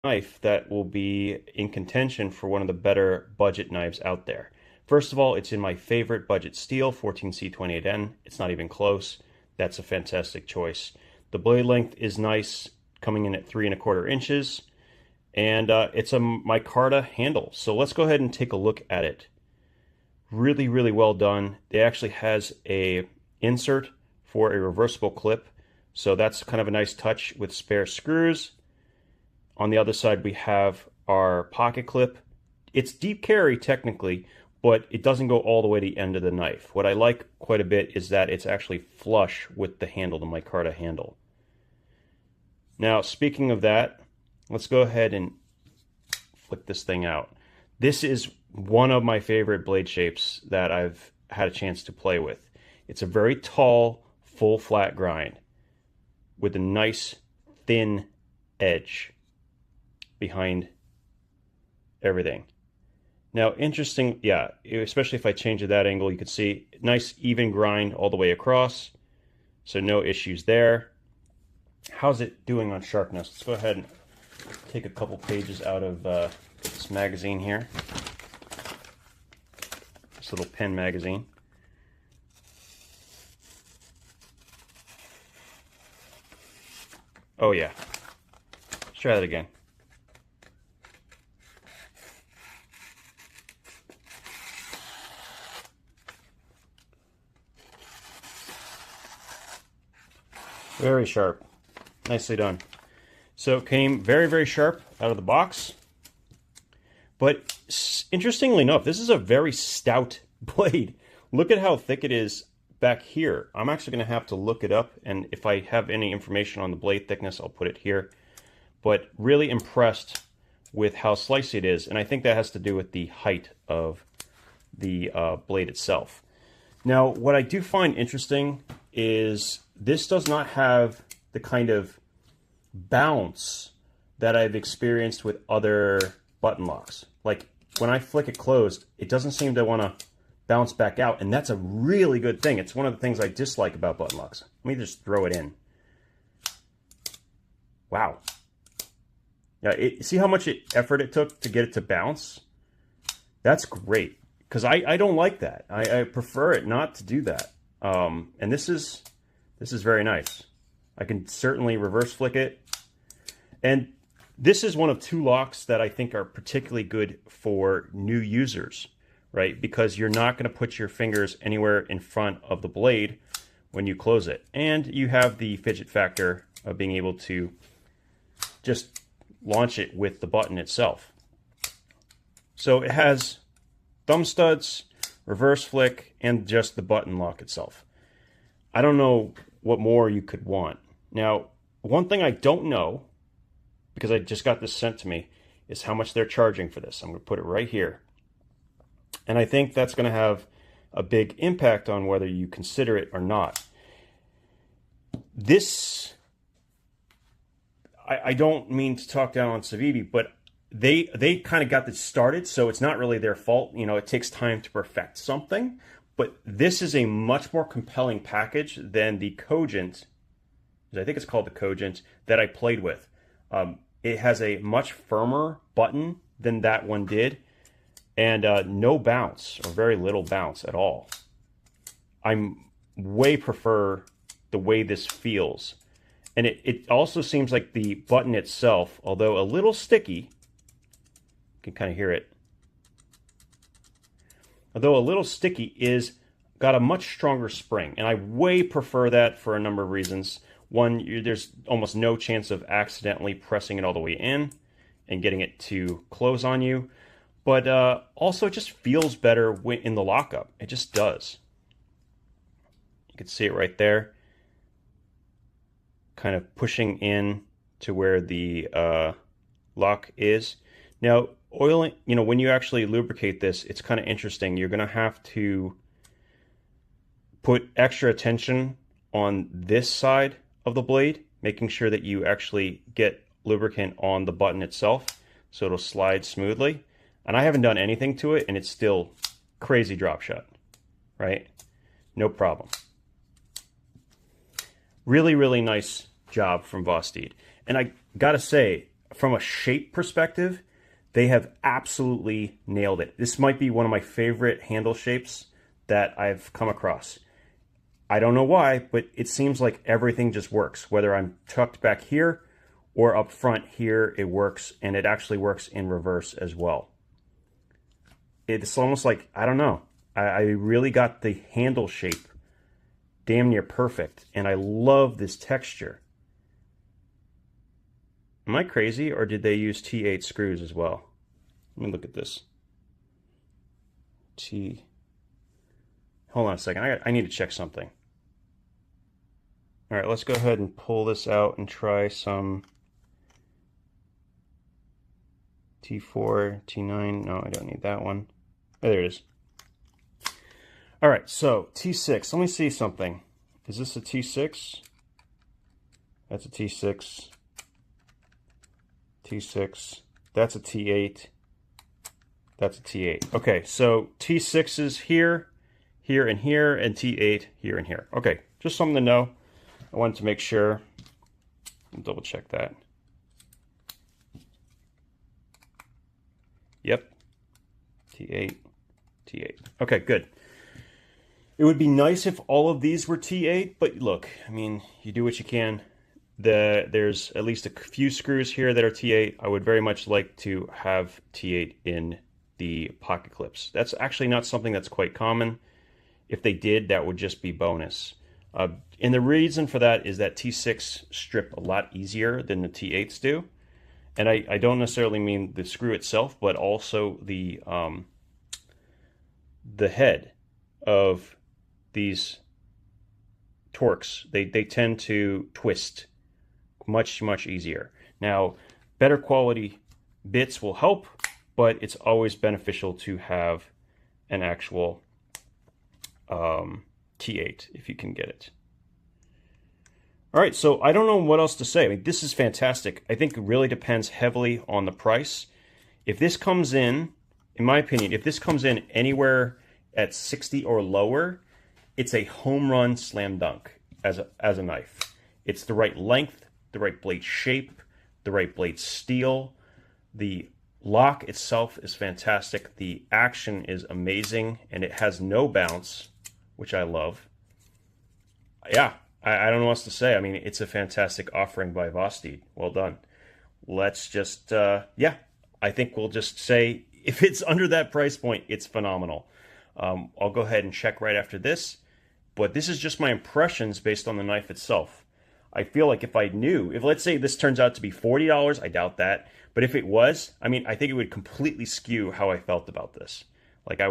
knife that will be in contention for one of the better budget knives out there. First of all, it's in my favorite budget steel, 14C28N. It's not even close. That's a fantastic choice. The blade length is nice, coming in at 3¼ inches, and it's a micarta handle. So let's go ahead and take a look at it. Really, really well done. It actually has a insert for a reversible clip, so that's kind of a nice touch with spare screws. On the other side, we have our pocket clip. It's deep carry technically, but it doesn't go all the way to the end of the knife. What I like quite a bit is that it's actually flush with the handle, the micarta handle. Now, speaking of that, let's go ahead and flick this thing out. This is one of my favorite blade shapes that I've had a chance to play with. It's a very tall, full flat grind with a nice thin edge behind everything. Now, interesting, yeah, especially if I change it that angle, you can see nice even grind all the way across, so no issues there. How's it doing on sharpness? Let's go ahead and take a couple pages out of this magazine here. This little pen magazine. Oh yeah, let's try that again. Very sharp. Nicely done. So it came very, very sharp out of the box. But interestingly enough, this is a very stout blade. Look at how thick it is back here. I'm actually going to have to look it up, and if I have any information on the blade thickness, I'll put it here. But really impressed with how slicey it is, and I think that has to do with the height of the blade itself. Now, what I do find interesting is this does not have the kind of bounce that I've experienced with other button locks. Like when I flick it closed, it doesn't seem to want to bounce back out, and that's a really good thing. It's one of the things I dislike about button locks. Let me just throw it in. Wow. Yeah, see how much effort it took to get it to bounce? That's great, because I don't like that. I prefer it not to do that. And this is very nice. I can certainly reverse flick it. And this is one of two locks that I think are particularly good for new users, right? Because you're not going to put your fingers anywhere in front of the blade when you close it. And you have the fidget factor of being able to just launch it with the button itself. So it has thumb studs, reverse flick, and just the button lock itself. I don't know what more you could want. Now, one thing I don't know, because I just got this sent to me, is how much they're charging for this. I'm going to put it right here. And I think that's going to have a big impact on whether you consider it or not. This, I don't mean to talk down on Civivi, but they kind of got this started, so it's not really their fault. You know, it takes time to perfect something. But this is a much more compelling package than the Cogent, I think it's called the Cogent, that I played with. It has a much firmer button than that one did, and no bounce, or very little bounce at all. I way prefer the way this feels. And it also seems like the button itself, although a little sticky, you can kind of hear it, although a little sticky, is got a much stronger spring, and I way prefer that for a number of reasons. One, there's almost no chance of accidentally pressing it all the way in and getting it to close on you, but also it just feels better in the lockup. It just does. You can see it right there, kind of pushing in to where the lock is. Now, oiling, you know, when you actually lubricate this, it's kind of interesting. You're going to have to put extra attention on this side of the blade, making sure that you actually get lubricant on the button itself so it'll slide smoothly. And I haven't done anything to it, and it's still crazy drop shot, right? No problem. Really, really nice job from Vosteed. And I gotta say, from a shape perspective, they have absolutely nailed it. This might be one of my favorite handle shapes that I've come across. I don't know why, but it seems like everything just works. Whether I'm tucked back here or up front here, it works, and it actually works in reverse as well. It's almost like, I don't know, I really got the handle shape damn near perfect, and I love this texture. Am I crazy, or did they use T8 screws as well? Let me look at this. Hold on a second, I need to check something. All right, let's go ahead and pull this out and try some T4, T9. No, I don't need that one. Oh, there it is. All right, so T6. Let me see something. Is this a T6? That's a T6. T6. That's a T8. That's a T8. Okay, so T6 is here, here, and here, and T8 here and here. Okay, just something to know. I wanted to make sure. Double check that. Yep. T8, T8. Okay, good. It would be nice if all of these were T8, but look, I mean, you do what you can. There's at least a few screws here that are T8. I would very much like to have T8 in the pocket clips. That's actually not something that's quite common. If they did, that would just be bonus. And the reason for that is that T6 strip a lot easier than the T8s do. And I don't necessarily mean the screw itself, but also the head of these Torx. They tend to twist much easier. Now, better quality bits will help, but it's always beneficial to have an actual T8 if you can get it. All right, so I don't know what else to say. I mean, this is fantastic. I think it really depends heavily on the price. If this comes in my opinion, if this comes in anywhere at 60 or lower, it's a home run slam dunk as a knife. It's the right length, the right blade shape, the right blade steel. The lock itself is fantastic. The action is amazing, and it has no bounce, which I love. Yeah, I don't know what else to say. I mean, it's a fantastic offering by Vosteed. Well done. Let's just, yeah, I think we'll just say if it's under that price point, it's phenomenal. I'll go ahead and check right after this, but this is just my impressions based on the knife itself. I feel like if I knew, if let's say this turns out to be $40, I doubt that, but if it was, I mean, I think it would completely skew how I felt about this.